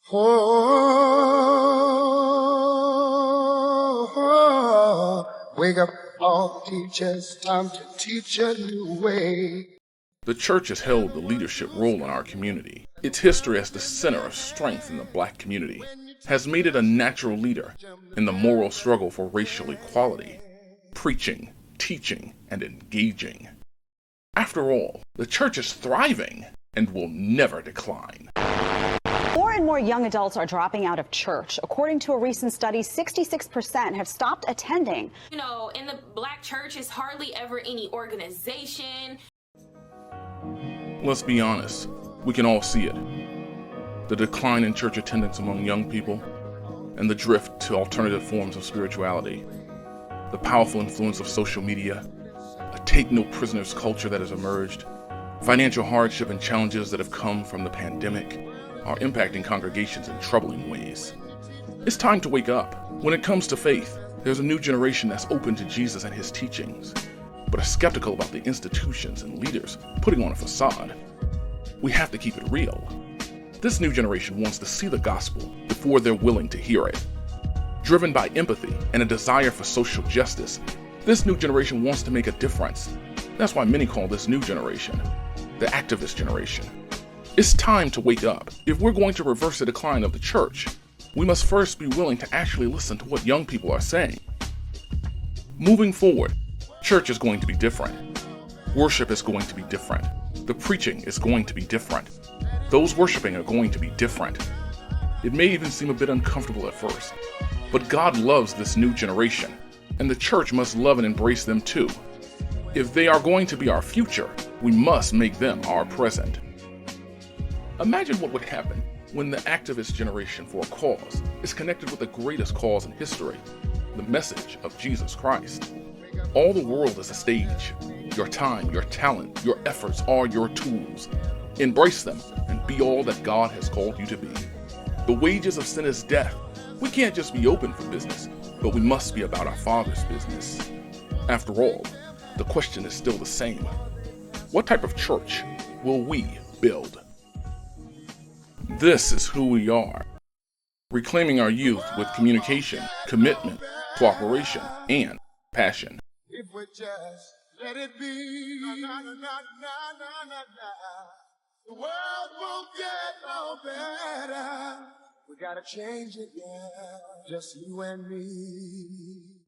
Wake up, all teachers, time to teach a new way. The church has held the leadership role in our community. Its history as the center of strength in the black community has made it a natural leader in the moral struggle for racial equality, preaching, teaching, and engaging. After all, the church is thriving and will never decline. More and more young adults are dropping out of church. According to a recent study, 66% have stopped attending. You know, in the black church, it's hardly ever any organization. Let's be honest, we can all see it. The decline in church attendance among young people and the drift to alternative forms of spirituality. The powerful influence of social media, a take no prisoners culture that has emerged, financial hardship and challenges that have come from the pandemic are impacting congregations in troubling ways. It's time to wake up. When it comes to faith, there's a new generation that's open to Jesus and his teachings, but are skeptical about the institutions and leaders putting on a facade. We have to keep it real. This new generation wants to see the gospel before they're willing to hear it. Driven by empathy and a desire for social justice, this new generation wants to make a difference. That's why many call this new generation the activist generation. It's time to wake up. If we're going to reverse the decline of the church, we must first be willing to actually listen to what young people are saying. Moving forward, church is going to be different. Worship is going to be different. The preaching is going to be different. Those worshiping are going to be different. It may even seem a bit uncomfortable at first, but God loves this new generation, and the church must love and embrace them too. If they are going to be our future, we must make them our present. Imagine what would happen when the activist generation for a cause is connected with the greatest cause in history, the message of Jesus Christ. All the world is a stage. Your time, your talent, your efforts are your tools. Embrace them and be all that God has called you to be. The wages of sin is death. We can't just be open for business, but we must be about our Father's business. After all, the question is still the same. What type of church will we build? This is who we are. Reclaiming our youth with communication, commitment, cooperation, and passion. If we just let it be, the world won't get no better. We gotta change it, yeah, just you and me.